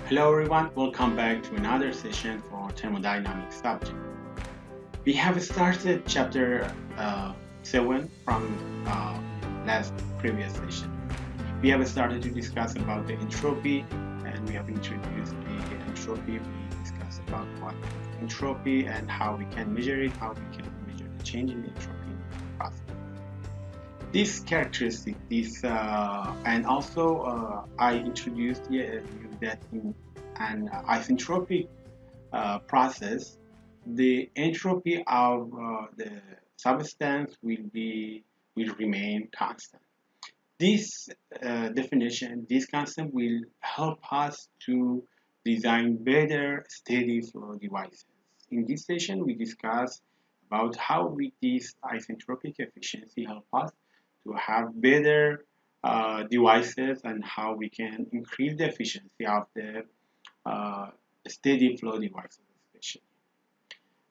Hello everyone, welcome back to another session for thermodynamics subject. We have started chapter 7 from last previous session. We have started to discuss about the entropy and we have introduced the entropy. We discussed about what is entropy and how we can measure it, how we can measure the change in entropy in the process. This characteristic, and also I introduced you that in an isentropic process, the entropy of the substance will remain constant. This definition, this concept will help us to design better steady flow devices. In this session, we discuss about how with this isentropic efficiency help us to have better devices and how we can increase the efficiency of the uh, steady flow devices, especially.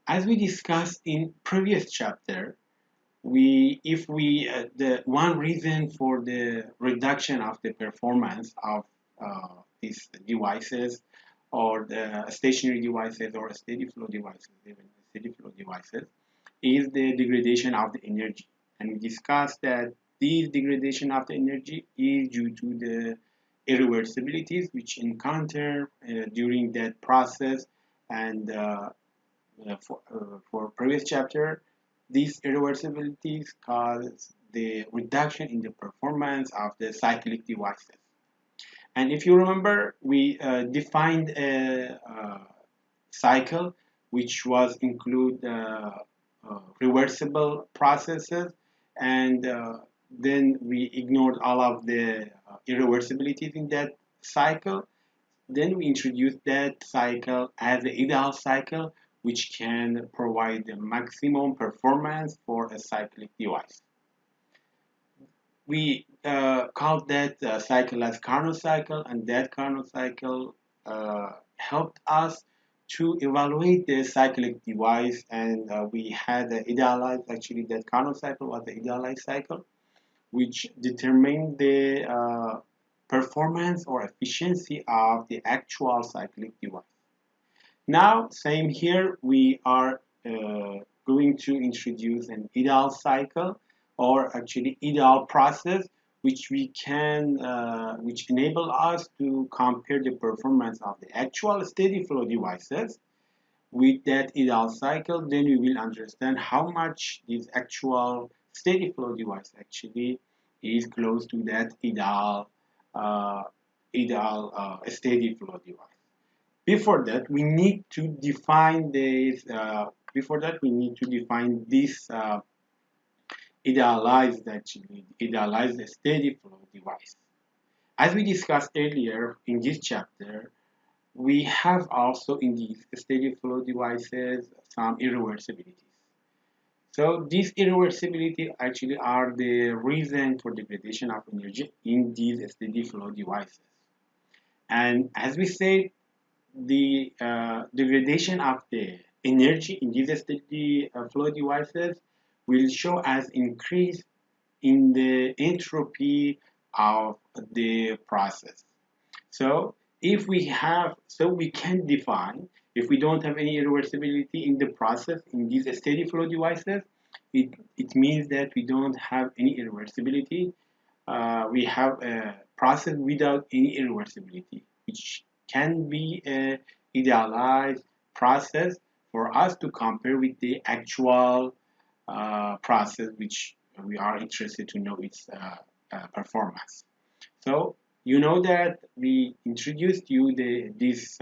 As we discussed in previous chapter, if we the one reason for the reduction of the performance of these devices or the stationary devices or steady flow devices, even steady flow devices, is the degradation of the energy. And we discussed that this degradation of the energy is due to the irreversibilities which encounter during that process and for previous chapter, these irreversibilities cause the reduction in the performance of the cyclic devices. And if you remember, we defined a cycle which was include reversible processes, and then we ignored all of the irreversibilities in that cycle. Then we introduced that cycle as the ideal cycle, which can provide the maximum performance for a cyclic device. We called that cycle as Carnot cycle, and that Carnot cycle helped us to evaluate the cyclic device, and we had idealized, actually that Carnot cycle was the idealized cycle, which determined the performance or efficiency of the actual cyclic device. Now, same here, we are going to introduce an ideal cycle or actually ideal process which enable us to compare the performance of the actual steady flow devices with that ideal cycle. Then we will understand how much this actual steady flow device actually is close to that uh, ideal steady flow device. Before that, we need to define this. Before that, we need to define this idealized steady flow device. As we discussed earlier in this chapter, we have also in these steady flow devices some irreversibilities. So these irreversibility actually are the reason for degradation of energy in these steady flow devices. And as we said, the degradation of the energy in these steady flow devices will show as increase in the entropy of the process. So we can define, if we don't have any irreversibility in the process in these steady flow devices, it means that we don't have any irreversibility. We have a process without any irreversibility, which can be a idealized process for us to compare with the actual process which we are interested to know its performance. So you know that we introduced you this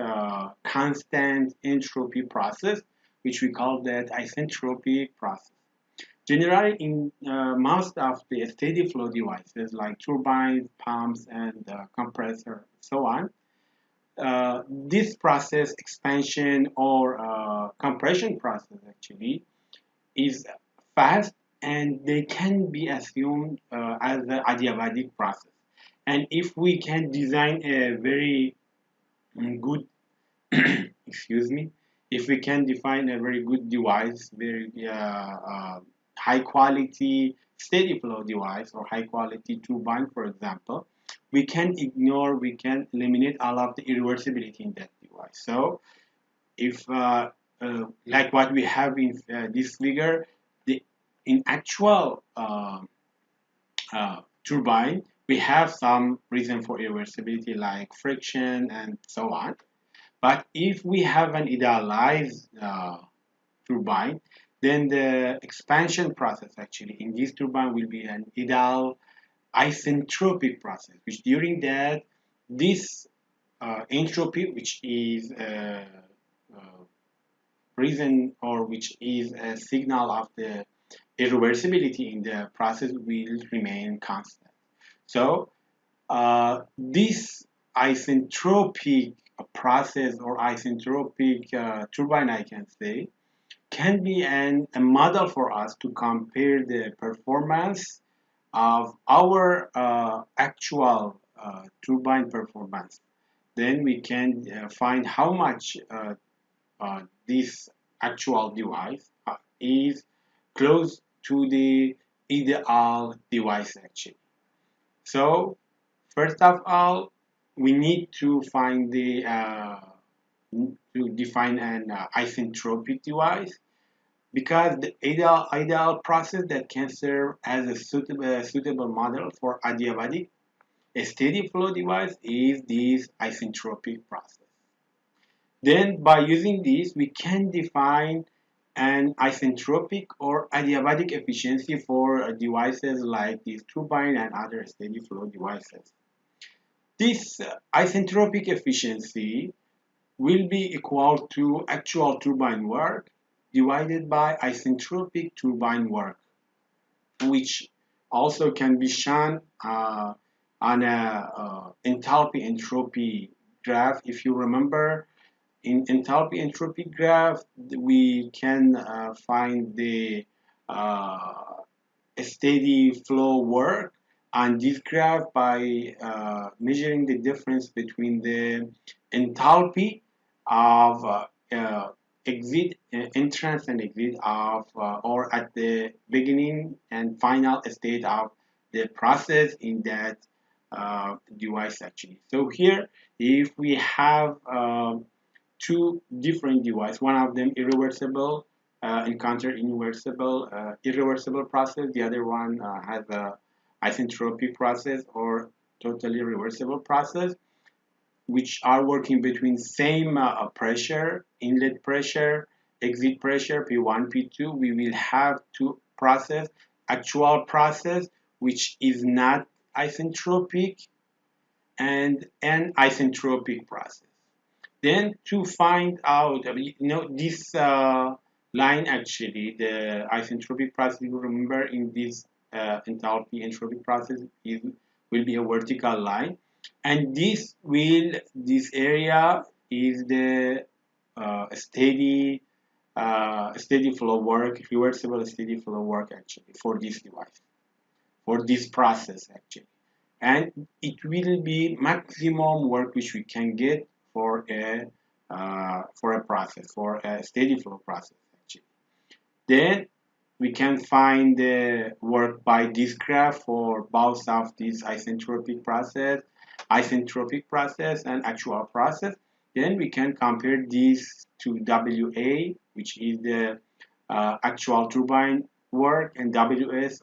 constant entropy process, which we call that isentropic process. Generally, in most of the steady flow devices like turbines, pumps, and compressor, so on, this process, expansion or compression process, actually is fast, and they can be assumed as the adiabatic process. And if we can design a very good, excuse me, if we can define a very good device, very high quality steady flow device or high quality turbine, for example, we can ignore, we can eliminate all of the irreversibility in that device. So if like what we have in this figure, the in actual turbine, we have some reason for irreversibility like friction and so on. But if we have an idealized turbine, then the expansion process actually in this turbine will be an ideal isentropic process, which during that this entropy, which is uh, reason or which is a signal of the irreversibility in the process, will remain constant. So this isentropic process or isentropic turbine, I can say, can be a model for us to compare the performance of our actual turbine performance. Then we can find how much this actual device is close to the ideal device actually. So first of all, we need to find the to define an isentropic device, because the ideal process that can serve as a suitable model for adiabatic a steady flow device is this isentropic process. Then by using this, we can define an isentropic or adiabatic efficiency for devices like this turbine and other steady flow devices. This isentropic efficiency will be equal to actual turbine work divided by isentropic turbine work, which also can be shown on a enthalpy entropy graph. If you remember, in enthalpy entropy graph, we can find the uh, steady flow work on this graph by measuring the difference between the enthalpy of exit entrance and exit of or at the beginning and final state of the process in that device actually. So here, if we have two different devices, one of them irreversible, encounter irreversible process, the other one has a isentropic process or totally reversible process, which are working between same pressure, inlet pressure, exit pressure, P1, P2. We will have to process actual process, which is not isentropic, and an isentropic process. Then to find out, this line actually, the isentropic process, you remember in this enthalpy entropic process will be a vertical line, and this area is the steady flow work, reversible steady flow work actually for this device, for this process actually, and it will be maximum work which we can get for a process, for a steady flow process actually. Then we can find the work by this graph for both of this isentropic process and actual process. Then we can compare this to WA, which is the actual turbine work, and WS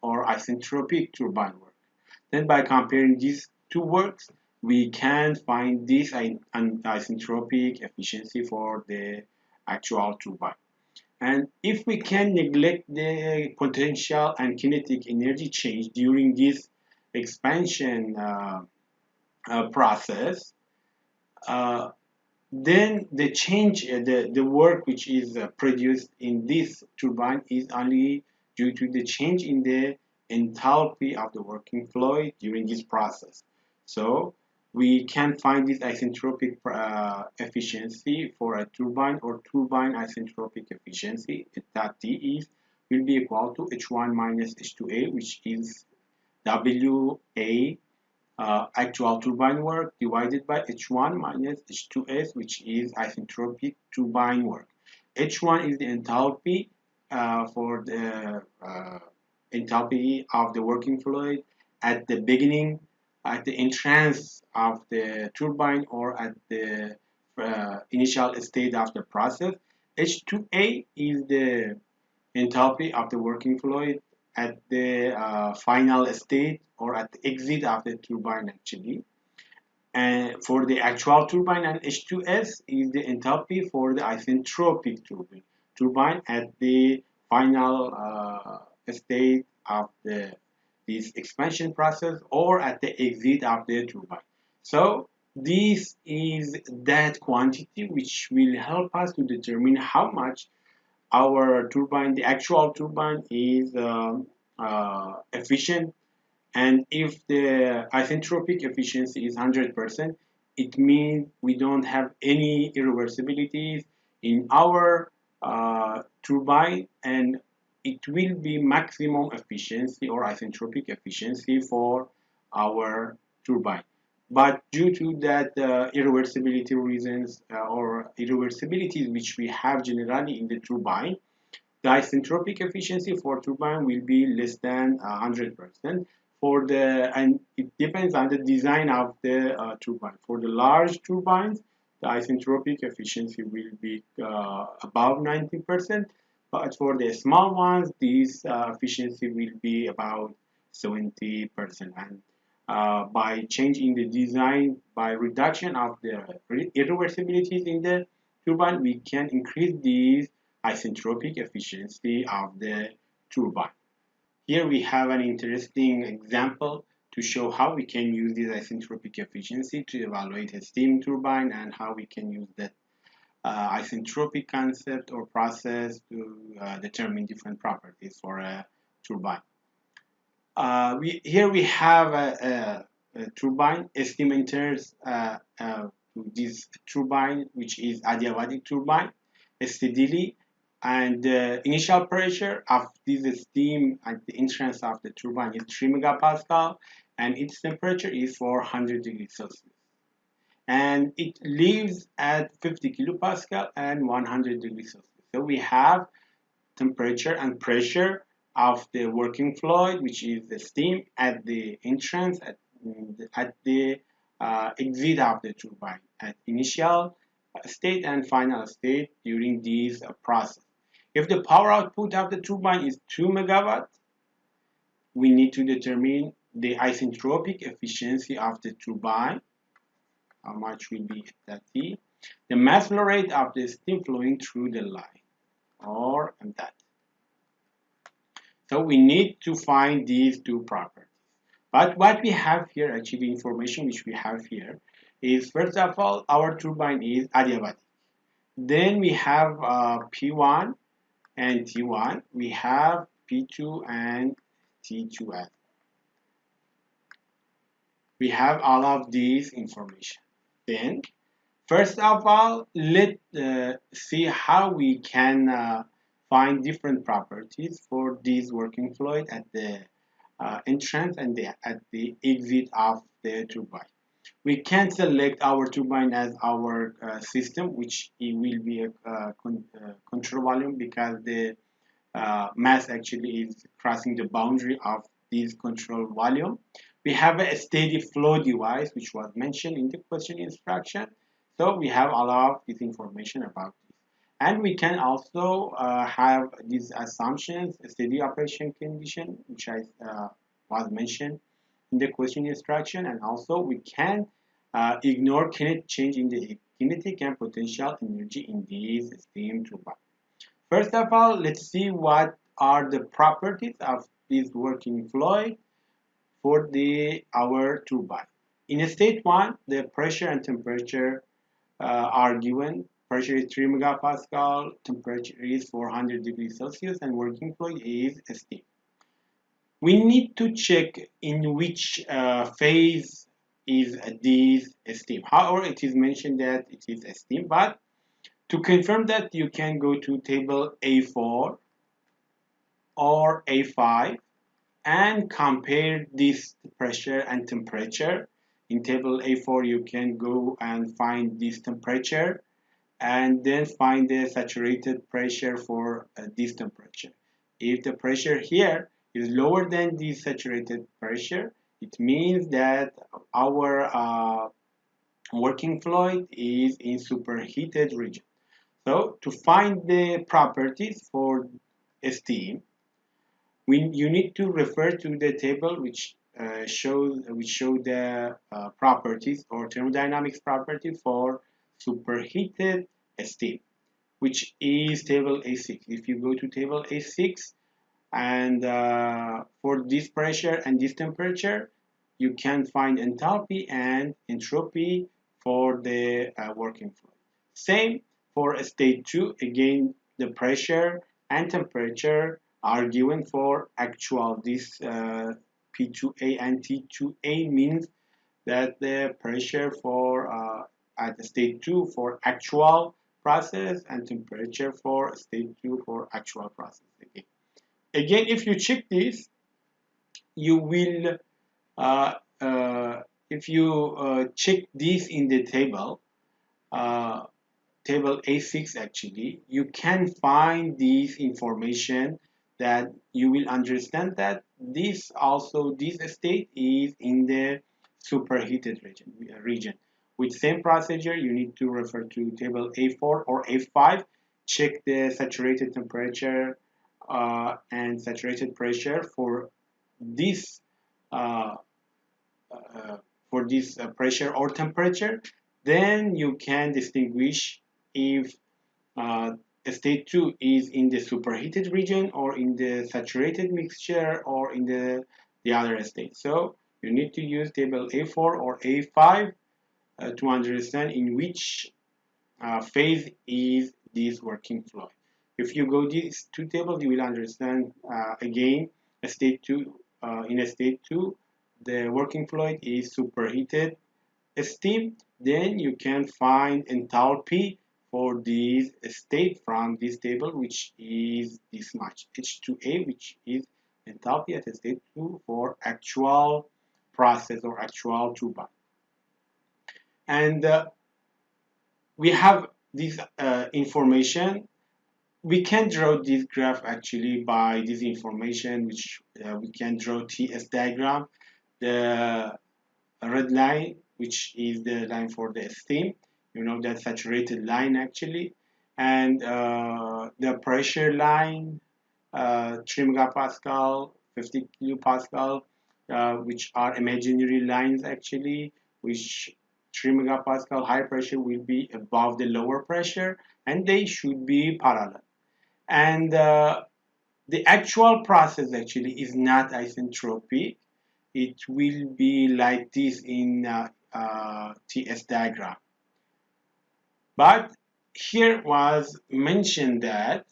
or isentropic turbine work. Then by comparing these two works, we can find this isentropic efficiency for the actual turbine. And if we can neglect the potential and kinetic energy change during this expansion process, uh, then the change, the work which is produced in this turbine is only due to the change in the enthalpy of the working fluid during this process. So we can find this isentropic efficiency for a turbine, or turbine isentropic efficiency, that T is will be equal to H1 minus H2A, which is WA actual turbine work divided by H1 minus H2S, which is isentropic turbine work. H1 is the enthalpy for the enthalpy of the working fluid at the beginning at the entrance of the turbine or at the initial state of the process. H2A is the enthalpy of the working fluid at the final state or at the exit of the turbine actually. And for the actual turbine, and H2S is the enthalpy for the isentropic turbine at the final state of this expansion process or at the exit of the turbine. So this is that quantity which will help us to determine how much our turbine, the actual turbine, is efficient. And if the isentropic efficiency is 100%, it means we don't have any irreversibilities in our turbine, and it will be maximum efficiency or isentropic efficiency for our turbine. But due to that irreversibility reasons or irreversibilities which we have generally in the turbine, the isentropic efficiency for turbine will be less than 100% for the, and it depends on the design of the turbine. For the large turbines, the isentropic efficiency will be above 90%, but for the small ones, this efficiency will be about 70%. And by changing the design, by reduction of the irreversibilities in the turbine, we can increase these isentropic efficiency of the turbine. Here we have an interesting example to show how we can use this isentropic efficiency to evaluate a steam turbine and how we can use that isentropic concept or process to determine different properties for a turbine. Here we have a turbine. Steam enters this turbine, which is adiabatic turbine, steadily, and the initial pressure of this steam at the entrance of the turbine is 3 megapascal, and its temperature is 400 degrees Celsius. And it lives at 50 kilopascal and 100 degrees Celsius. So we have temperature and pressure of the working fluid, which is the steam, at the entrance, at the exit of the turbine, at initial state and final state during this process. If the power output of the turbine is 2 megawatt, we need to determine the isentropic efficiency of the turbine. How much will be that T? The mass flow rate of the steam flowing through the line, or that. So we need to find these two properties. But what we have here, actually the information which we have here, is first of all, our turbine is adiabatic. Then we have P1 and T1. We have P2 and T2S. We have all of these information. Then, first of all, let's see how we can find different properties for this working fluid at the entrance and at the exit of the turbine. We can select our turbine as our system, which it will be a control volume because the mass actually is crossing the boundary of this control volume. We have a steady flow device, which was mentioned in the question instruction. So we have all of this information about this. And we can also have these assumptions, a steady operation condition, which I was mentioned in the question instruction. And also we can ignore kinetic change in the kinetic and potential energy in these steam turbine. First of all, let's see what are the properties of this working fluid for our turbine. In state 1, the pressure and temperature are given. Pressure is 3 megapascal, temperature is 400 degrees Celsius, and working fluid is steam. We need to check in which phase is this steam. However, it is mentioned that it is steam, but to confirm that, you can go to table A4 or A5 and compare this pressure and temperature. In table A4, you can go and find this temperature and then find the saturated pressure for this temperature. If the pressure here is lower than the saturated pressure, It means that our working fluid is in superheated region. So to find the properties for steam, you need to refer to the table which show the properties or thermodynamics property for superheated steam, which is table A6. If you go to table A6 and for this pressure and this temperature, you can find enthalpy and entropy for the working fluid. Same for state 2. Again, the pressure and temperature are given for actual. This P2A and T2A means that the pressure for at state 2 for actual process and temperature for state 2 for actual process. Again, if you check this, you will uh, uh, if you check this in the table, uh, table A6 actually, you can find this information that you will understand that this state is in the superheated region. With same procedure, you need to refer to table A4 or A5, check the saturated temperature and saturated pressure this uh, uh, pressure or temperature, then you can distinguish if uh, state 2 is in the superheated region or in the saturated mixture or in the other state. So you need to use table A4 or A5 to understand in which phase is this working fluid. If you go these two tables, you will understand again a state 2. In a state 2, the working fluid is superheated steam. Then you can find enthalpy for this state from this table, which is this much H2A, which is enthalpy at state 2 for actual process or actual turbine. And we have this information. We can draw this graph actually by this information, which we can draw TS diagram. The red line, which is the line for the steam, you know, that saturated line actually, and the pressure line, 3 megapascal, 50 kilopascal, which are imaginary lines actually, which 3 megapascal high pressure will be above the lower pressure, and they should be parallel. And the actual process actually is not isentropic. It will be like this in TS diagram. But here was mentioned that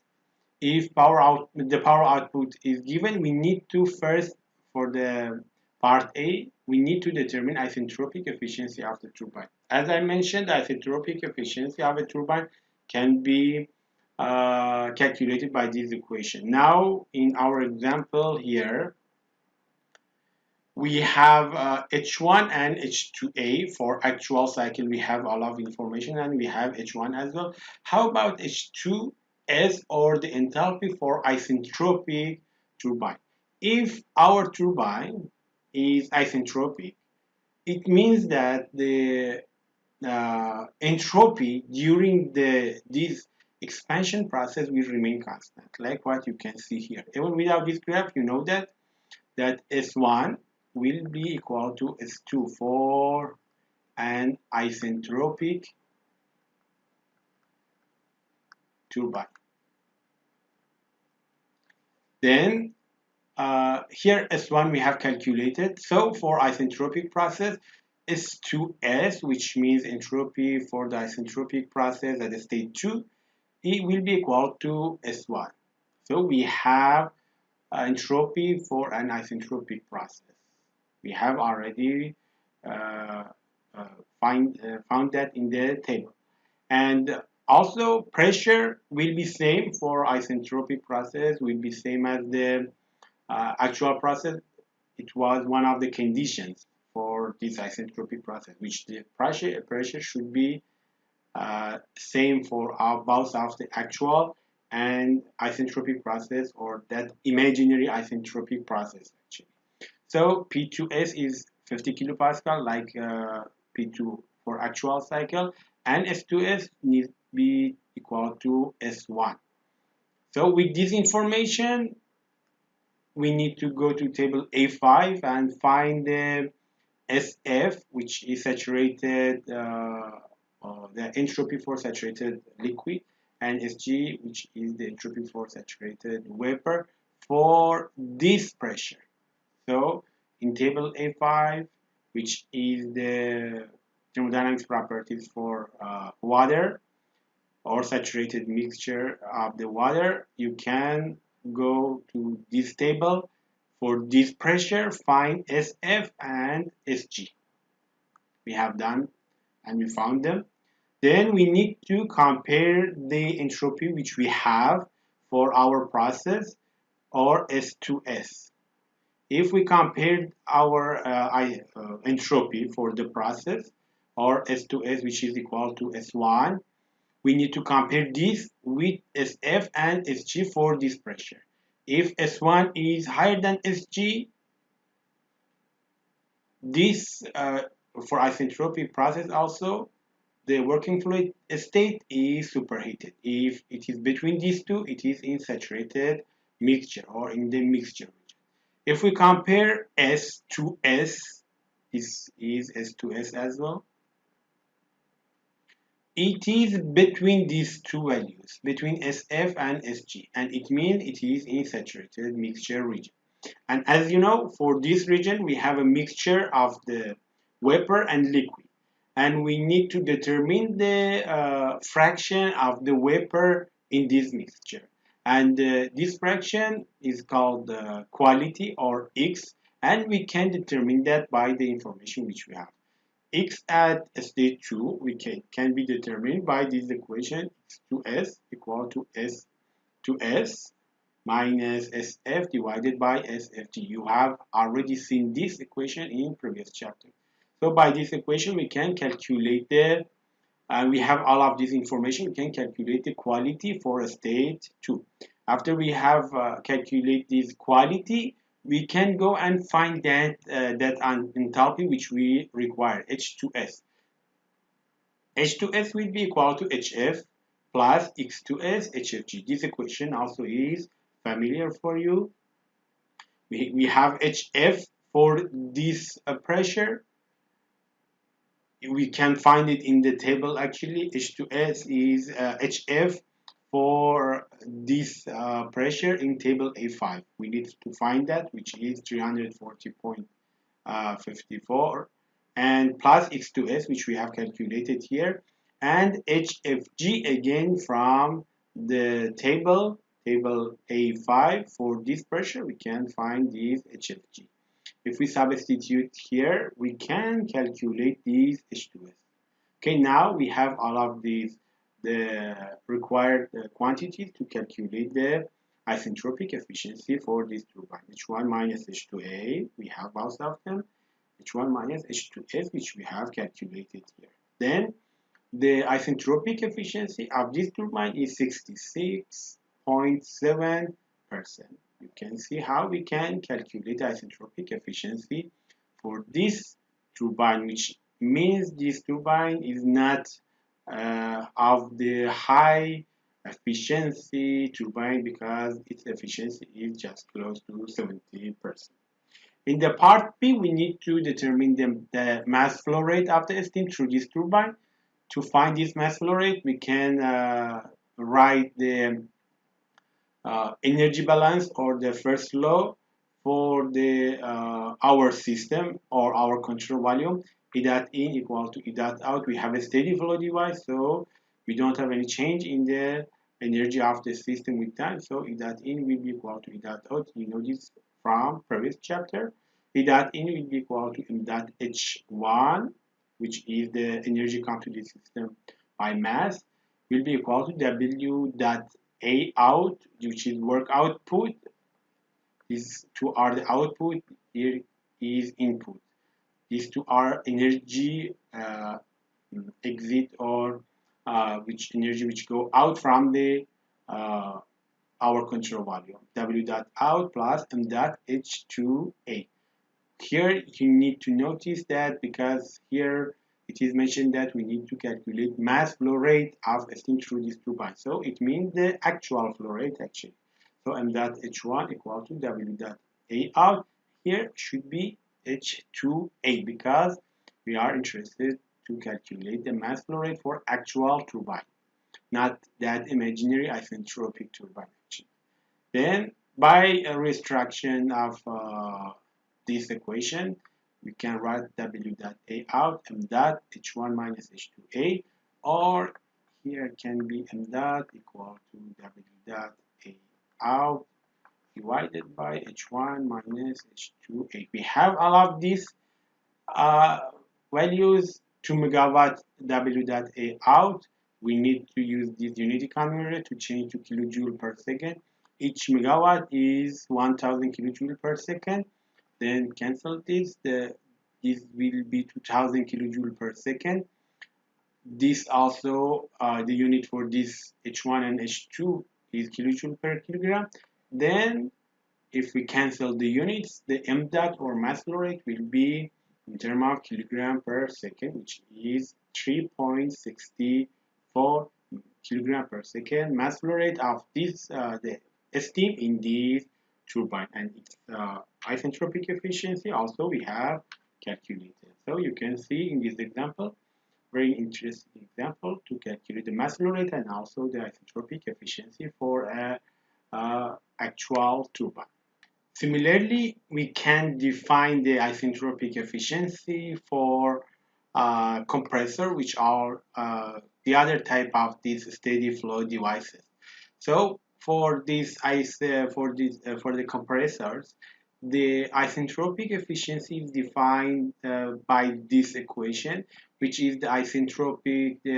if the power output is given, we need to first, for the part A, we need to determine isentropic efficiency of the turbine. As I mentioned, the isentropic efficiency of a turbine can be calculated by this equation. Now, in our example here, we have H1 and H2A for actual cycle. We have all of information, and we have H1 as well. How about H2S or the enthalpy for isentropic turbine? If our turbine is isentropic, it means that the entropy during this expansion process will remain constant, like what you can see here. Even without this graph, you know that S1 will be equal to S2 for an isentropic turbine. Then here S1 we have calculated. So for isentropic process, S2S, which means entropy for the isentropic process at the state 2, it will be equal to S1. So we have entropy for an isentropic process. We have already uh, found that in the table. And also pressure will be same for isentropic process, will be same as the actual process. It was one of the conditions for this isentropic process, which the pressure should be same for both of the actual and isentropic process, or that imaginary isentropic process actually. So P2S is 50 kilopascal, like P2 for actual cycle, and S2S needs to be equal to S1. So with this information, we need to go to table A5 and find the SF, which is saturated, the entropy for saturated liquid, and Sg, which is the entropy for saturated vapor for this pressure. So in table A5, which is the thermodynamics properties for water or saturated mixture of the water, you can go to this table. For this pressure, find SF and Sg. We have done and we found them. Then we need to compare the entropy which we have for our process, or S2S. If we compare our entropy for the process, or S2S, which is equal to S1, we need to compare this with SF and Sg for this pressure. If S1 is higher than Sg, this for isentropic process also, the working fluid state is superheated. If it is between these two, it is in saturated mixture or in the mixture region. If we compare S to S, this is S to S as well. It is between these two values, between SF and Sg, and it means it is in saturated mixture region. And as you know, for this region, we have a mixture of the vapor and liquid. And we need to determine the fraction of the vapor in this mixture. And this fraction is called quality, or X, and we can determine that by the information which we have. X at state 2 can be determined by this equation, X to S equal to S to S minus SF divided by SFT. You have already seen this equation in previous chapter. So by this equation, we can calculate the, and we have all of this information, we can calculate the quality for a state 2. After we have calculate this quality, we can go and find that enthalpy which we require, H2S. H2S will be equal to HF plus X2S HFG. This equation also is familiar for you. We have HF for this pressure. We can find it in the table actually. H2S is HF for this pressure in table A5. We need to find that, which is 340.54, and plus X2S, which we have calculated here, and HFG again from the table A5. For this pressure, we can find this HFG. If we substitute here, we can calculate these H2S. Okay, now we have all of these, the required quantities to calculate the isentropic efficiency for this turbine. H1 minus H2A, we have both of them. H1 minus H2S, which we have calculated here. Then the isentropic efficiency of this turbine is 66.7%. You can see how we can calculate isentropic efficiency for this turbine, which means this turbine is not of the high efficiency turbine, because its efficiency is just close to 70%. In the part B, we need to determine the mass flow rate of the steam through this turbine. To find this mass flow rate, we can write the energy balance, or the first law for the our system or our control volume. E dot in equal to E dot out. We have a steady flow device, so we don't have any change in the energy of the system with time. So E dot in will be equal to E dot out. You know this from previous chapter. E dot in will be equal to M dot H1, which is the energy come to the system by mass, will be equal to W dot A out, which is work output. These two are the output, here is input. These two are energy exit, or which energy which go out from the our control volume. W dot out plus M dot H2A. here you need to notice that because here it is mentioned that we need to calculate mass flow rate of a steam through this turbine. So it means the actual flow rate actually. So m dot h1 equal to w dot a out. Here should be h2a because we are interested to calculate the mass flow rate for actual turbine, not that imaginary isentropic turbine actually. Then by a restriction of this equation, we can write w dot a out m dot h1 minus h2a, or here can be m dot equal to w dot a out divided by h1 minus h2a. We have all of these uh, values. 2 megawatt w dot a out. We need to use this unity converter to change to kilojoule per second. Each megawatt is 1000 kilojoule per second. Then cancel this. This will be 2000 kilojoule per second. This also, the unit for this H1 and H2 is kilojoule per kilogram. Then if we cancel the units, the m dot or mass flow rate will be in terms of kilogram per second, which is 3.64 kilogram per second mass flow rate of this the steam in this turbine, and its isentropic efficiency also we have calculated. So you can see in this example, very interesting example to calculate the mass flow rate and also the isentropic efficiency for a actual turbine. Similarly, we can define the isentropic efficiency for compressor, which are the other type of these steady flow devices. So for this for the compressors, the isentropic efficiency is defined by this equation, which is the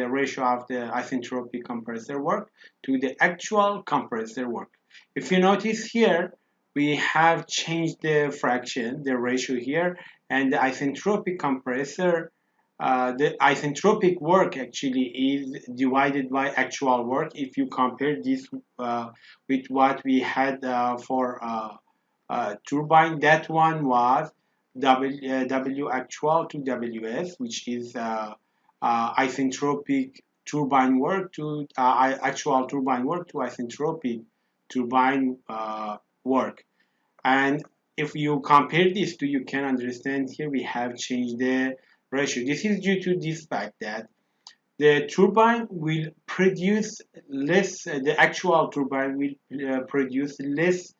ratio of the isentropic compressor work to the actual compressor work. If you notice here, we have changed the fraction, the ratio here, and the isentropic compressor, the isentropic work actually is divided by actual work. If you compare this with what we had for turbine, that one was W actual to WS, which is isentropic turbine work to actual turbine work to isentropic turbine work. And if you compare these two, you can understand here we have changed the ratio. This is due to this fact that the turbine will produce less, the actual turbine will produce less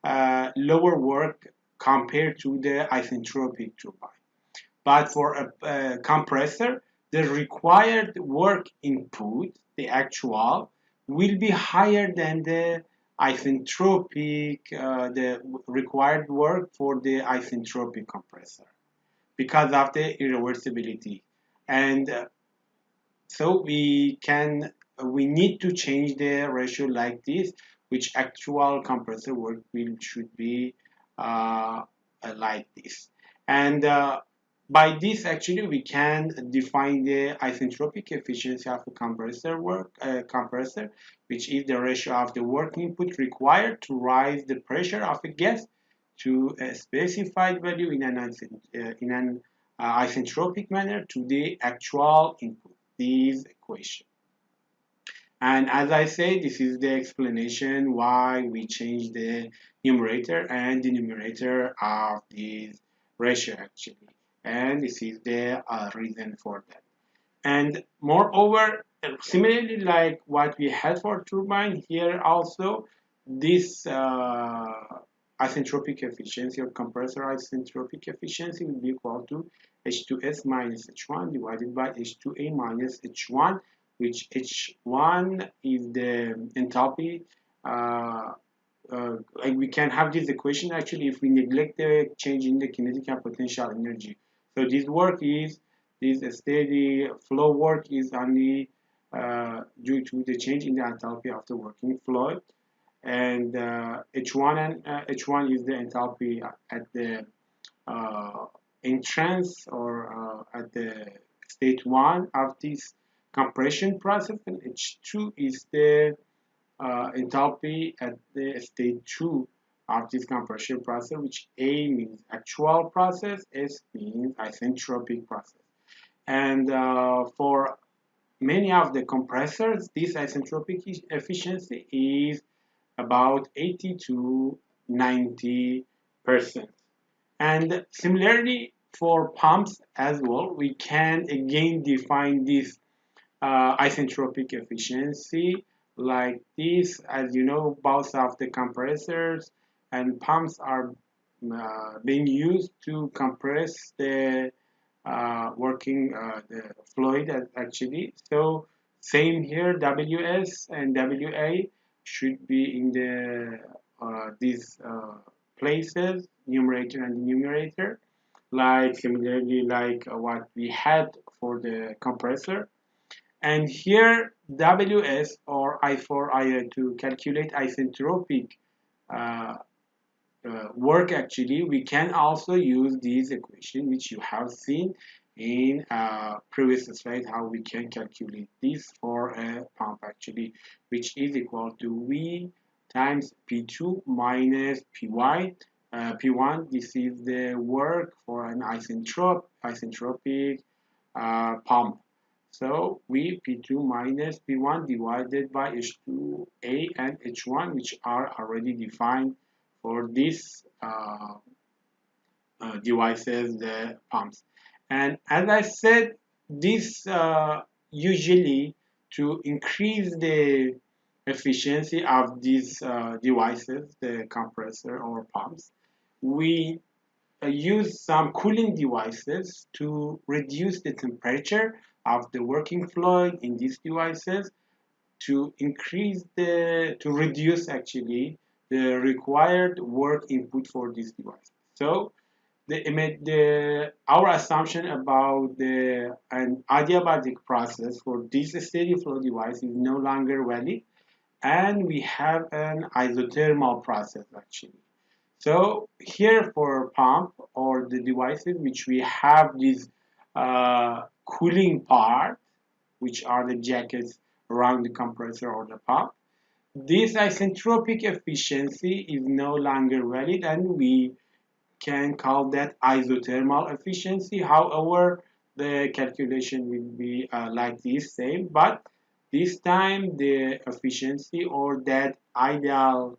lower work compared to the isentropic turbine. But for a compressor, the required work input, the actual, will be higher than the isentropic, the required work for the isentropic compressor because of the irreversibility. And so we need to change the ratio like this, which actual compressor work will should be like this. And by this, actually, we can define the isentropic efficiency of a compressor, which is the ratio of the work input required to rise the pressure of a gas to a specified value in an isentropic manner to the actual input. This equation. And as I say, this is the explanation why we change the numerator and denominator of this ratio actually. And this is the reason for that. And moreover, similarly like what we had for turbine, here also this isentropic efficiency or compressor isentropic efficiency will be equal to H2S minus H1 divided by H2A minus H1, which H1 is the enthalpy. Like we can have this equation actually if we neglect the change in the kinetic and potential energy. So this steady flow work is only due to the change in the enthalpy of the working fluid, and H1 is the enthalpy at the uh, entrance or at the state 1 of this compression process, and H2 is the enthalpy at the state 2 of this compression process, which A means actual process, S means isentropic process. And for many of the compressors, this isentropic efficiency is about 80 to 90%. And similarly, for pumps as well, we can again define this isentropic efficiency like this. As you know, both of the compressors and pumps are being used to compress the the fluid actually. So same here, Ws and Wa should be in the these places, numerator and numerator, like similarly like what we had for the compressor. And here Ws or I4 to calculate isentropic uh, work actually, we can also use this equation which you have seen in previous slide, how we can calculate this for a pump actually, which is equal to V times P2 minus Py. P1, this is the work for an isentropic pump. So V P2 minus P1 divided by H2A and H1, which are already defined for these devices, the pumps. And as I said, this usually to increase the efficiency of these devices, the compressor or pumps, we use some cooling devices to reduce the temperature of the working fluid in these devices to reduce actually the required work input for this device. So our assumption about an adiabatic process for this steady flow device is no longer valid, and we have an isothermal process actually. So here for pump or the devices which we have this cooling part, which are the jackets around the compressor or the pump, this isentropic efficiency is no longer valid, and we can call that isothermal efficiency. However, the calculation will be like this same, but this time the efficiency or that ideal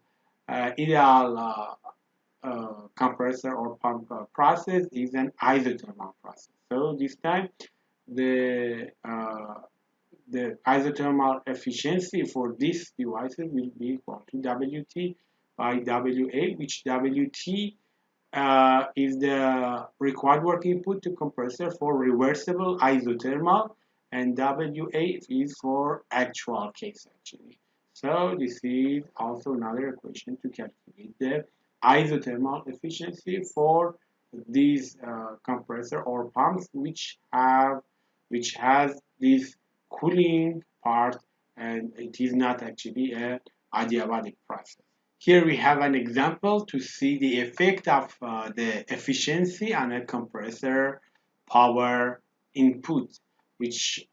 compressor or pump process is an isothermal process. So this time the uh, the isothermal efficiency for these devices will be equal to Wt by Wa, which Wt is the required work input to compressor for reversible isothermal, and Wa is for actual case actually. So this is also another equation to calculate the isothermal efficiency for these compressor or pumps which has this cooling part, and it is not actually a adiabatic process. Here we have an example to see the effect of the efficiency on a compressor power input, which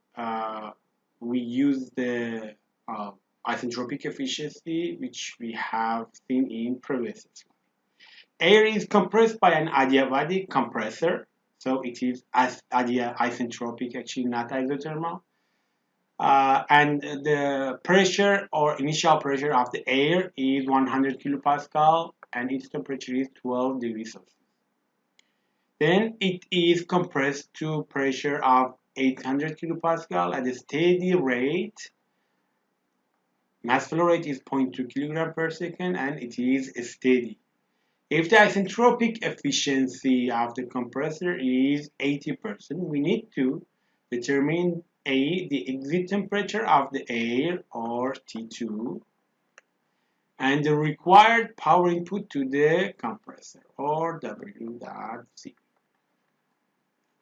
we use the isentropic efficiency, which we have seen in previous slide. Air is compressed by an adiabatic compressor, so it is as isentropic, actually not isothermal. And the pressure or initial pressure of the air is 100 kilopascal, and its temperature is 12 degrees Celsius. Then it is compressed to pressure of 800 kilopascal at a steady rate. Mass flow rate is 0.2 kilogram per second, and it is steady. If the isentropic efficiency of the compressor is 80%, we need to determine the exit temperature of the air, or T2, and the required power input to the compressor, or W dot C,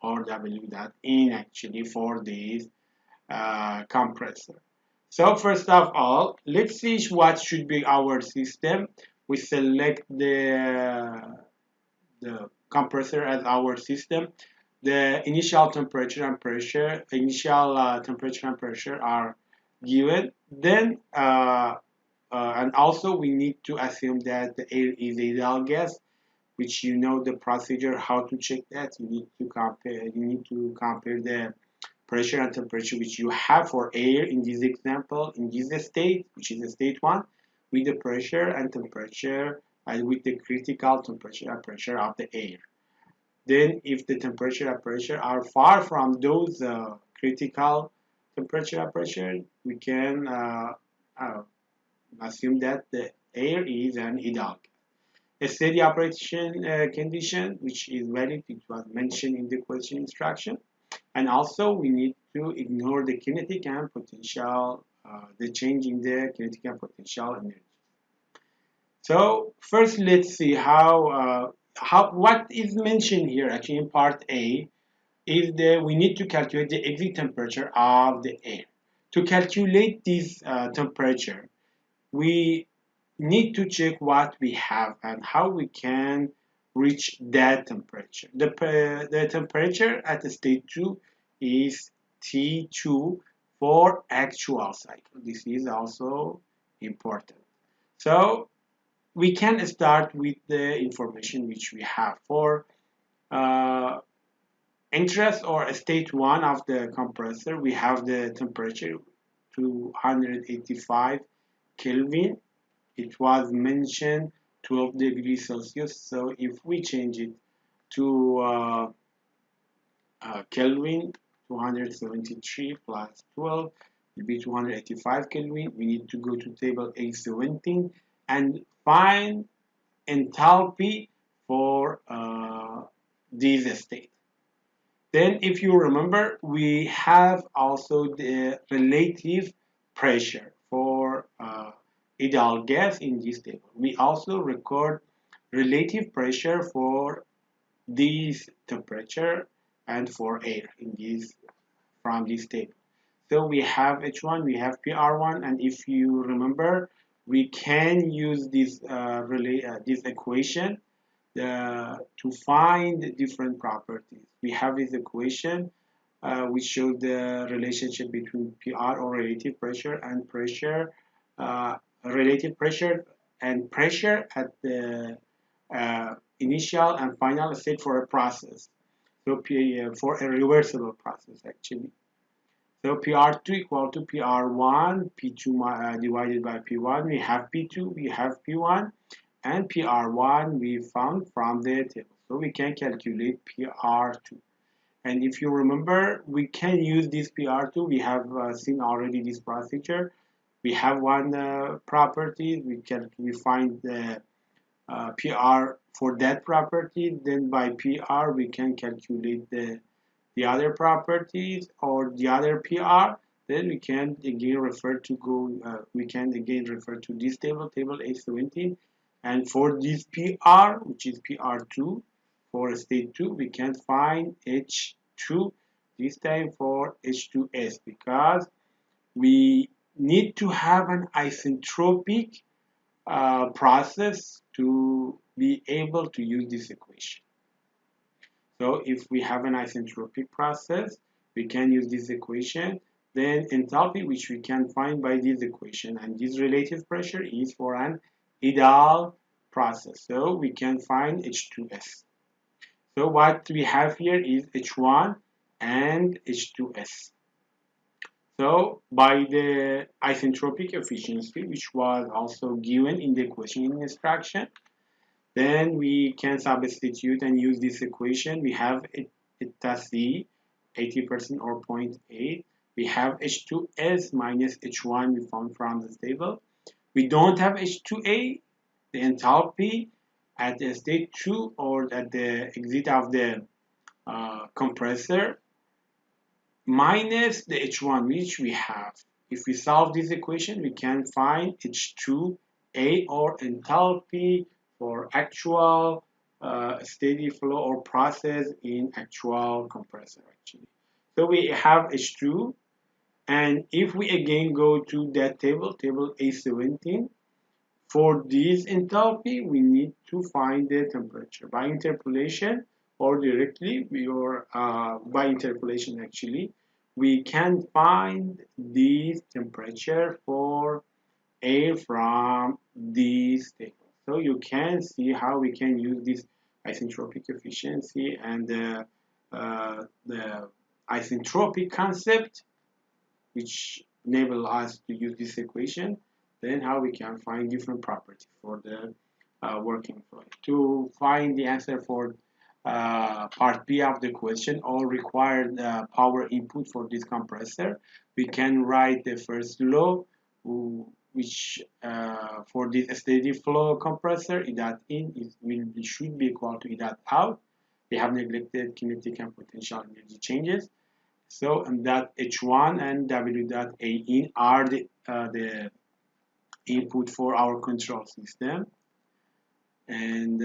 or W dot in actually for this compressor. So first of all, let's see what should be our system. We select the compressor as our system. The initial temperature and pressure are given. Then and also we need to assume that the air is ideal gas, which you know the procedure how to check that. You need to compare the pressure and temperature which you have for air in this example, in this state, which is the state 1, with the pressure and temperature and with the critical temperature and pressure of the air. Then if the temperature and pressure are far from those critical temperature and pressure, we can uh, assume that the air is an ideal. A steady operation condition, which is valid, it was mentioned in the question instruction. And also we need to ignore the kinetic and potential, the change in the kinetic and potential energy. So first, let's see how what is mentioned here actually in part A is that we need to calculate the exit temperature of the air. To calculate this temperature, we need to check what we have and how we can reach that temperature. The temperature at the state 2 is T2 for actual cycle. This is also important. So we can start with the information which we have for uh, interest or state 1 of the compressor. We have the temperature 285 Kelvin. It was mentioned 12 degrees Celsius. So if we change it to Kelvin, 273 plus 12 will be 285 Kelvin. We need to go to table A17 and find enthalpy for this state. Then if you remember, we have also the relative pressure for ideal gas in this table. We also record relative pressure for this temperature and for air in this from this table. So we have H1, we have PR1, and if you remember, we can use this equation to find different properties. We have this equation which shows the relationship between PR or relative pressure and pressure, relative pressure and pressure at the initial and final state for a process. So for a reversible process actually. So PR2 equal to PR1, P2 divided by P1. We have P2, we have P1, and PR1 we found from the table. So we can calculate PR2. And if you remember, we can use this PR2. We have seen already this procedure. We have one property. We find the PR for that property. Then by PR we can calculate the other properties or the other PR. Then we can again refer to this table, table A17, and for this PR, which is PR2 for state 2, we can find H2 this time for H2S because we need to have an isentropic process to be able to use this equation. So if we have an isentropic process, we can use this equation. Then enthalpy, which we can find by this equation, and this relative pressure is for an ideal process. So we can find H2S. So what we have here is H1 and H2S. So by the isentropic efficiency, which was also given in the question instruction, then we can substitute and use this equation. We have eta C, 80% or 0.8. We have H2S minus H1 we found from the table. We don't have H2A, the enthalpy at the state 2 or at the exit of the compressor minus the H1 which we have. If we solve this equation, we can find H2A or enthalpy for actual steady flow or process in actual compressor actually. So we have H2, and if we again go to that table, table A17, for this enthalpy we need to find the temperature by interpolation or directly by interpolation actually we can find this temperature for air from these tables. So you can see how we can use this isentropic efficiency and the isentropic concept, which enable us to use this equation. Then how we can find different properties for the working fluid. To find the answer for part B of the question, all required power input for this compressor, we can write the first law, which for this steady flow compressor, E dot in should be equal to E dot out. We have neglected kinetic and potential energy changes. So and that H1 and W dot A in are the input for our control system, and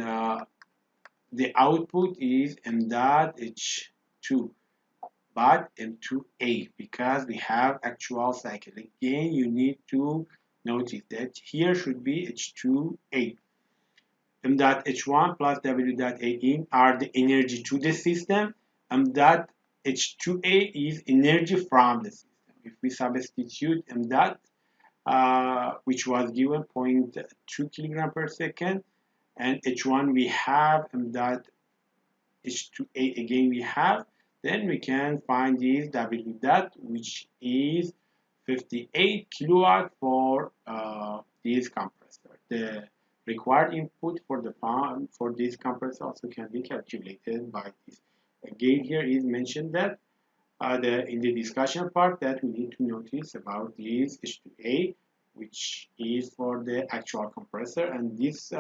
the output is M dot H2 but M2A because we have actual cycle. Again, you need to notice that here should be H2A. M dot H1 plus W dot A in are the energy to the system. M dot H2A is energy from the system. If we substitute M dot, which was given 0.2 kilogram per second, and H1 we have M dot H2A again we have, then we can find this W dot, which is 58 kilowatt for this compressor. The required input for the pump for this compressor also can be calculated by this. Again, here is mentioned that in the discussion part that we need to notice about this H2A, which is for the actual compressor, and this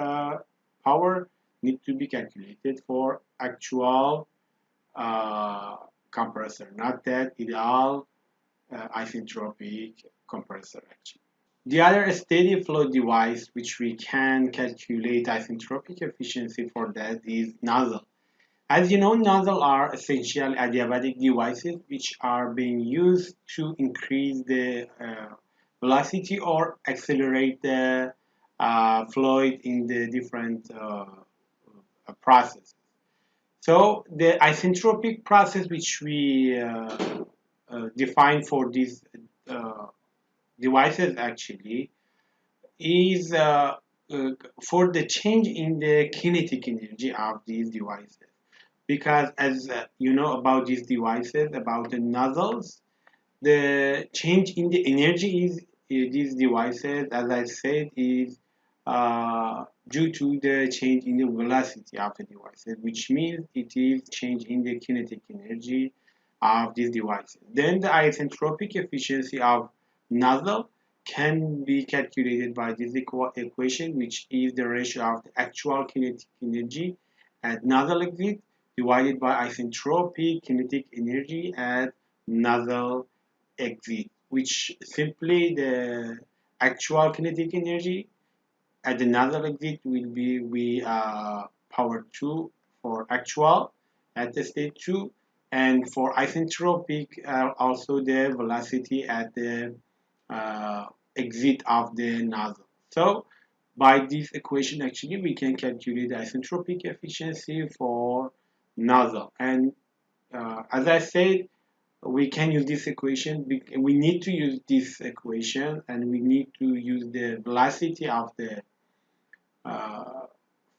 power need to be calculated for actual uh, compressor, not that ideal isentropic compressor actually. The other steady flow device which we can calculate isentropic efficiency for that is nozzle. As you know, nozzles are essentially adiabatic devices which are being used to increase the velocity or accelerate the fluid in the different processes. So the isentropic process which we define for these uh, devices actually is for the change in the kinetic energy of these devices. Because as you know about these devices, about the nozzles, the change in the energy is these devices, as I said, is due to the change in the velocity of the devices, which means it is change in the kinetic energy of these devices. Then the isentropic efficiency of nozzle can be calculated by this equation, which is the ratio of the actual kinetic energy at nozzle exit divided by isentropic kinetic energy at nozzle exit, which simply the actual kinetic energy at the nozzle exit will be V power 2 for actual at the state 2, and for isentropic also the velocity at the exit of the nozzle. So by this equation actually we can calculate the isentropic efficiency for nozzle, and as I said, we can use this equation. We need to use this equation, and we need to use the velocity of the uh,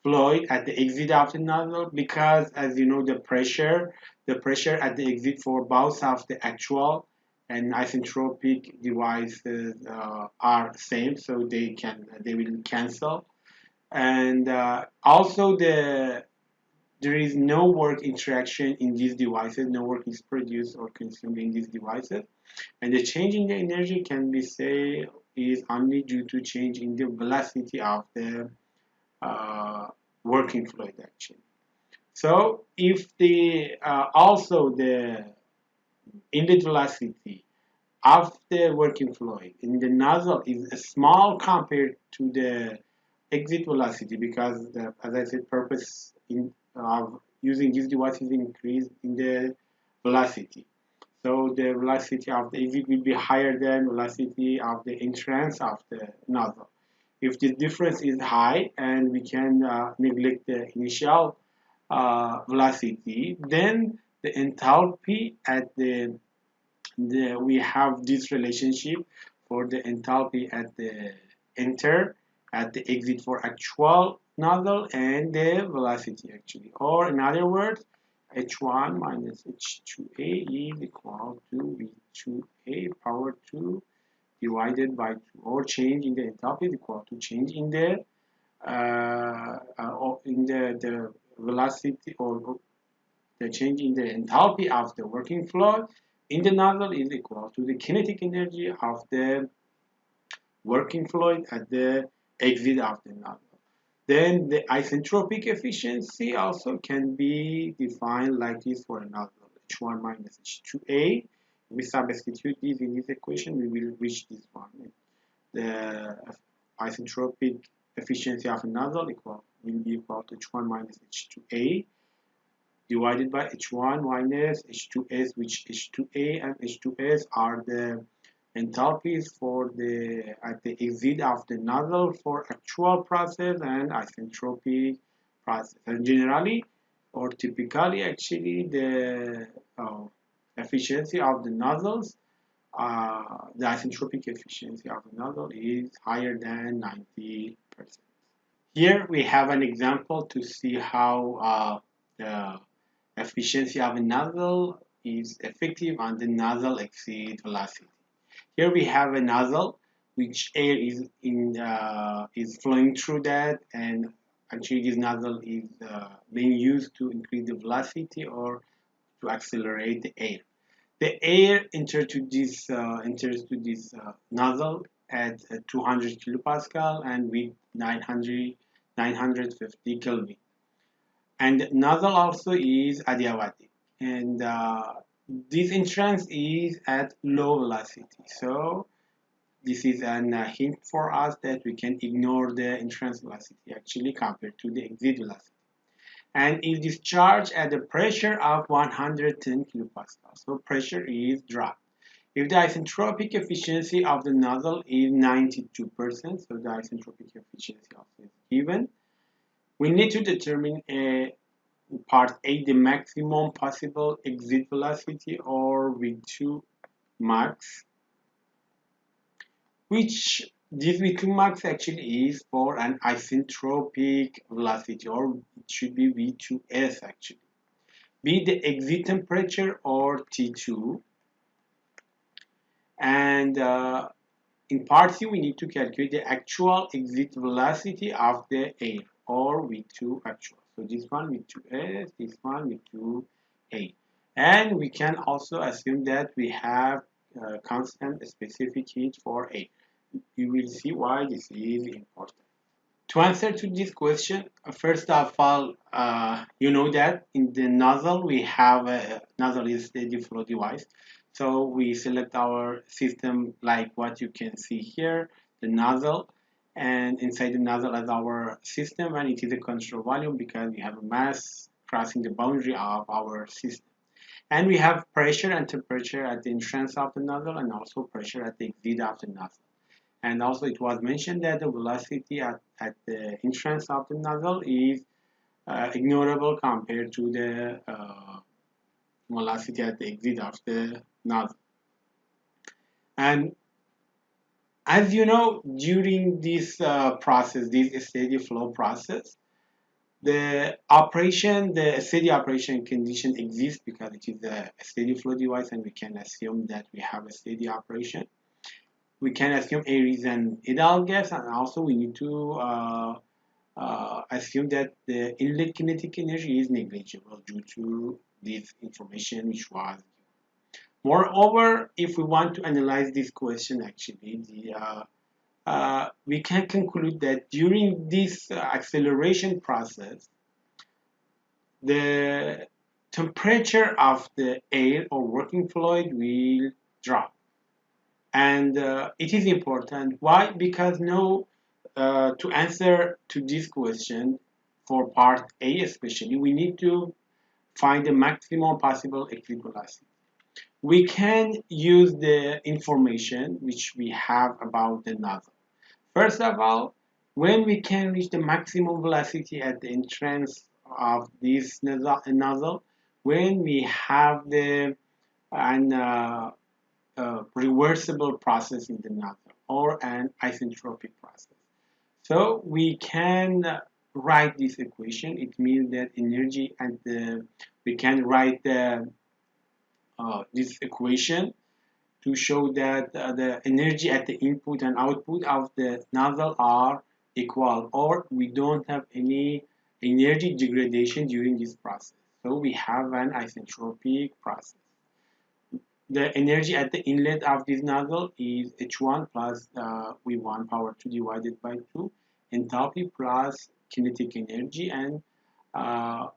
fluid at the exit of the nozzle, because as you know the pressure at the exit for both of the actual and isentropic devices are same, so they will cancel, and also there is no work interaction in these devices, no work is produced or consumed in these devices, and the change in the energy can be say is only due to change in the velocity of the uh, working fluid action. So if the also the inlet velocity of the working fluid in the nozzle is small compared to the exit velocity, because as I said, purpose of using these devices increase in the velocity. So the velocity of the exit will be higher than velocity of the entrance of the nozzle. If the difference is high and we can neglect the initial velocity, then the enthalpy at we have this relationship for the enthalpy at the enter at the exit for actual nozzle and the velocity actually. Or in other words, H1 minus H2A is equal to V2A power 2 divided by 2, or change in the enthalpy is equal to change in the the velocity, or the change in the enthalpy of the working fluid in the nozzle is equal to the kinetic energy of the working fluid at the exit of the nozzle. Then the isentropic efficiency also can be defined like this for a nozzle: H1 minus H2A. If we substitute this in this equation, we will reach this one. The isentropic efficiency of a nozzle will be equal to H1 minus H2A divided by H1 minus H2S, which H2A and H2S are the enthalpies for the at the exit of the nozzle for actual process and isentropic process. And generally, or typically, actually, the efficiency of the nozzles, the isentropic efficiency of the nozzle is higher than 90%. Here we have an example to see how the efficiency of a nozzle is effective on the nozzle exit velocity. Here we have a nozzle which air is flowing through that, and actually this nozzle is being used to increase the velocity or to accelerate the air. The air enters to this nozzle at 200 kilopascal and with 950 Kelvin. And nozzle also is adiabatic, and this entrance is at low velocity. So this is a hint for us that we can ignore the entrance velocity actually compared to the exit velocity. And is discharged at a pressure of 110 kilopascal. So pressure is dropped. If the isentropic efficiency of the nozzle is 92%, so the isentropic efficiency of it is given, we need to determine part A, the maximum possible exit velocity, or V2 max, which this V2 max actually is for an isentropic velocity, or it should be V2S actually. Be the exit temperature, or T2. And in part C, we need to calculate the actual exit velocity of the air, or V2 actual. So this one V2S, this one V2A. And we can also assume that we have constant specific heat for air. You will see why this is important. To answer to this question, first of all, you know that in the nozzle we have a nozzle is steady flow device. So we select our system like what you can see here, the nozzle, and inside the nozzle as our system, and it is a control volume because we have a mass crossing the boundary of our system. And we have pressure and temperature at the entrance of the nozzle, and also pressure at the exit of the nozzle. And also it was mentioned that the velocity at the entrance of the nozzle is ignorable compared to the velocity at the exit of the nozzle. And as you know, during this process, this steady flow process, the steady operation condition exists because it is a steady flow device, and we can assume that we have a steady operation. We can assume air is an ideal gas, and also we need to assume that the inlet kinetic energy is negligible due to this information which was given. Moreover, if we want to analyze this question, actually, we can conclude that during this acceleration process, the temperature of the air or working fluid will drop. And it is important. Why? Because to answer to this question for part A especially, we need to find the maximum possible exit velocity. We can use the information which we have about the nozzle. First of all, when we can reach the maximum velocity at the entrance of this nozzle, when we have the reversible process in the nozzle. or an isentropic process. So we can write this equation. It means that energy and we can write this equation to show that the energy at the input and output of the nozzle are equal, or we don't have any energy degradation during this process. So we have an isentropic process. The energy at the inlet of this nozzle is H1 plus V1 power 2 divided by 2, enthalpy plus kinetic energy, and uh,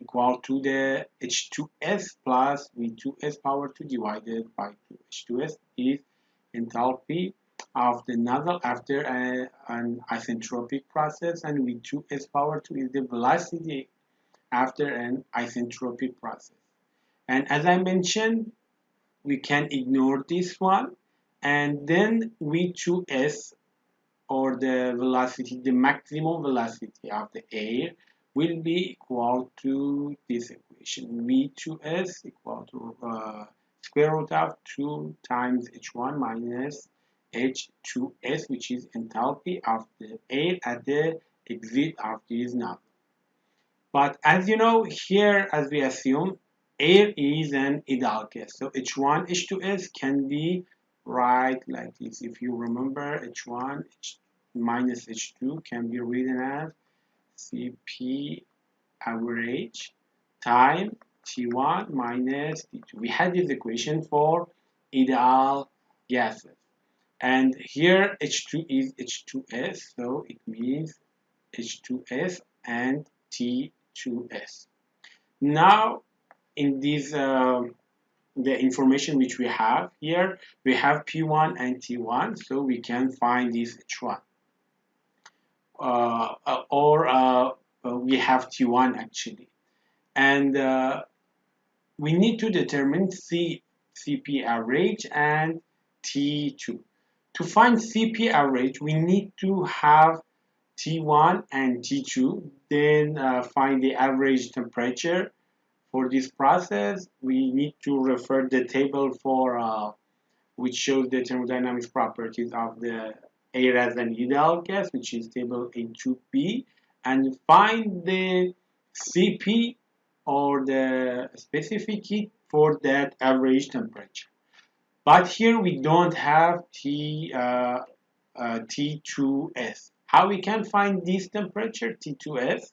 equal to the H2S plus V2S power 2 divided by 2. H2S is enthalpy of the nozzle after an isentropic process, and V2S power 2 is the velocity after an isentropic process. And as I mentioned, we can ignore this one, and then V2S, or the velocity, the maximum velocity of the air, will be equal to this equation. V2S equal to square root of 2 times H1 minus H2S, which is enthalpy of the air at the exit of this nozzle. But as you know, here, as we assume, air is an ideal gas. So H1, H2S can be right like this. If you remember, H1 minus H2 can be written as Cp average time T1 minus T2. We had this equation for ideal gases. And here H2 is H2S, so it means H2S and T2S. Now, in this the information which we have here, we have P1 and T1, so we can find this H1. Or we have T1 actually. And we need to determine Cp average and T2. To find Cp average, we need to have T1 and T2, then find the average temperature. For this process, we need to refer the table for which shows the thermodynamics properties of the air as an ideal gas, which is table A2B, and find the Cp, or the specific heat, for that average temperature. But here we don't have T2S. How we can find this temperature, T2S?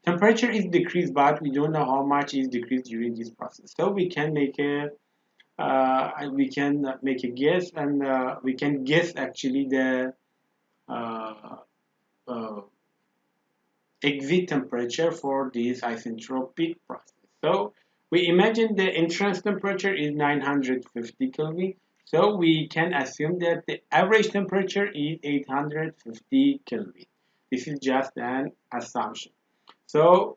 Temperature is decreased, but we don't know how much is decreased during this process. So we can make a guess, and we can guess actually the uh, uh, exit temperature for this isentropic process. So we imagine the entrance temperature is 950 Kelvin. So we can assume that the average temperature is 850 Kelvin. This is just an assumption. So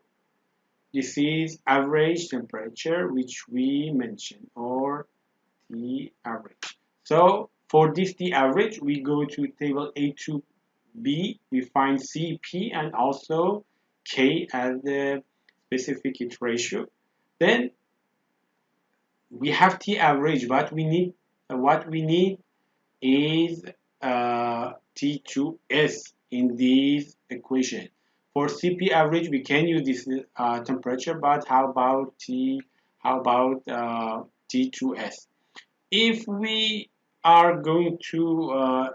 this is average temperature, which we mentioned, or T average. So for this T average, we go to table A2B, we find Cp and also K as the specific heat ratio. Then we have T average, but we need what we need is T2S in this equation. For Cp average, we can use this temperature, but how about T2S? If we are going to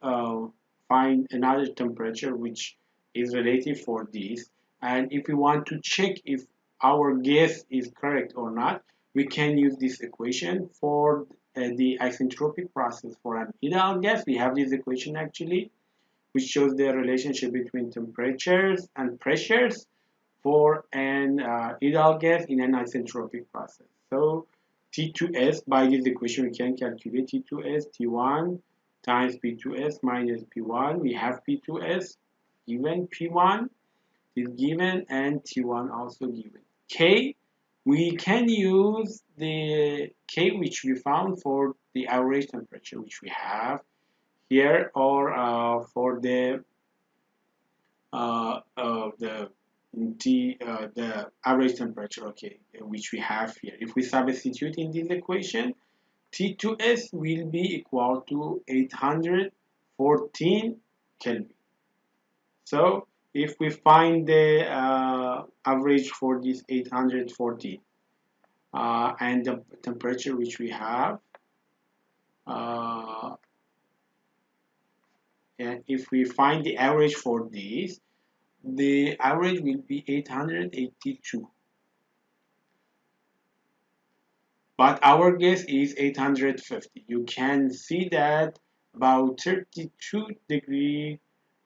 uh, find another temperature which is relative for this, and if we want to check if our guess is correct or not, we can use this equation for the isentropic process. For an ideal gas, we have this equation actually, which shows the relationship between temperatures and pressures for an ideal gas in an isentropic process. So T2S, by this equation, we can calculate T2S, T1 times P2S minus P1. We have P2S given, P1 is given, and T1 also given. K, we can use the K which we found for the average temperature, which we have here, or for the the average temperature, okay, which we have here. If we substitute in this equation, T2S will be equal to 814 Kelvin. So if we find the average for this 814 and the temperature which we have, uh, and if we find the average for this, the average will be 882. But our guess is 850. You can see that about 32 degree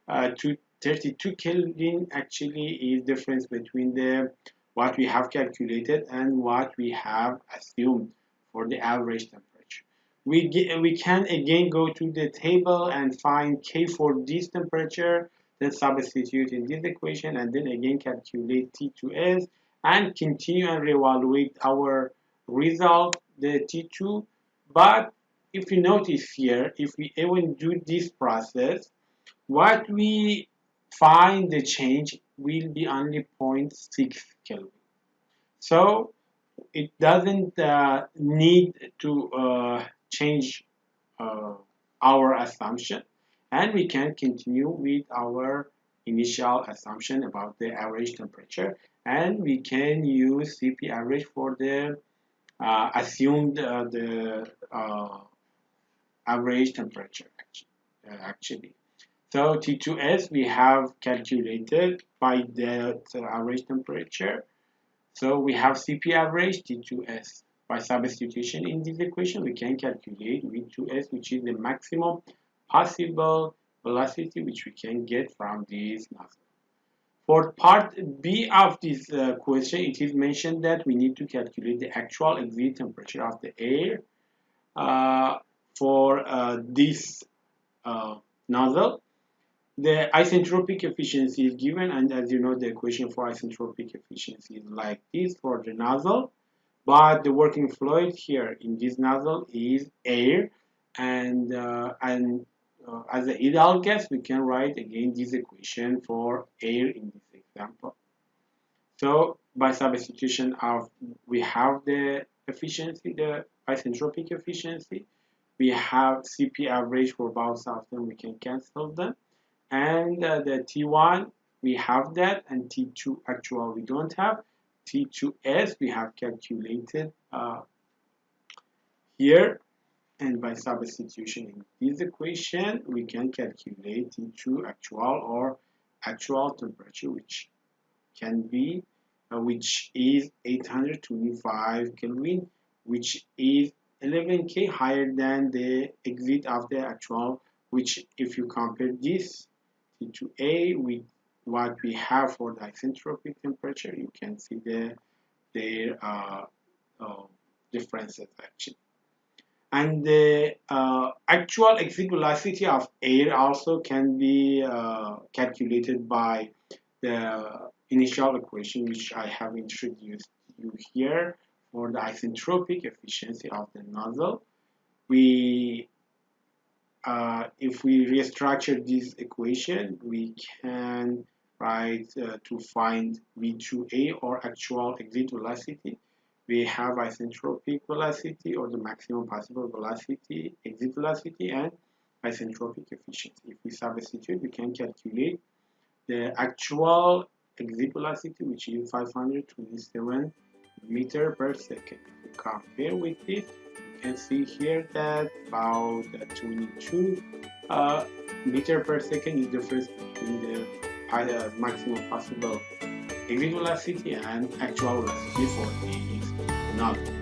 to 32 Kelvin actually is difference between the what we have calculated and what we have assumed for the average temperature. We can again go to the table and find K for this temperature, then substitute in this equation, and then again calculate T2S and continue and reevaluate our result, the T2. But if you notice here, if we even do this process, what we find the change will be only zero point 0.6 Kelvin. So it doesn't need to change uh, our assumption, and we can continue with our initial assumption about the average temperature, and we can use CP average for the assumed the average temperature actually. So T2S we have calculated by the average temperature. So we have CP average T2S. By substitution in this equation, we can calculate V2S, which is the maximum possible velocity which we can get from this nozzle. For part B of this question, it is mentioned that we need to calculate the actual exit temperature of the air uh, for this nozzle. The isentropic efficiency is given, and as you know, the equation for isentropic efficiency is like this for the nozzle, but the working fluid here in this nozzle is air, and as an ideal gas, we can write again this equation for air in this example. So by substitution of, we have the efficiency, the isentropic efficiency, we have CP average for both of them, we can cancel them, and the T1 we have that, and T2 actual we don't have. T2S we have calculated here, and by substitution in this equation we can calculate T2 actual or actual temperature, which can be which is 825 Kelvin, which is 11K higher than the exit of the actual, which if you compare this T2A with what we have for the isentropic temperature, you can see their uh, differences actually. And the actual exit velocity of air also can be calculated by the initial equation which I have introduced you here for the isentropic efficiency of the nozzle. We if we restructure this equation, we can write to find V2A or actual exit velocity. We have isentropic velocity or the maximum possible velocity, exit velocity, and isentropic efficiency. If we substitute, we can calculate the actual exit velocity, which is 527 meter per second. If we compare with it, you can see here that about 22 meter per second is the difference between the maximum possible exit velocity and actual velocity for this node.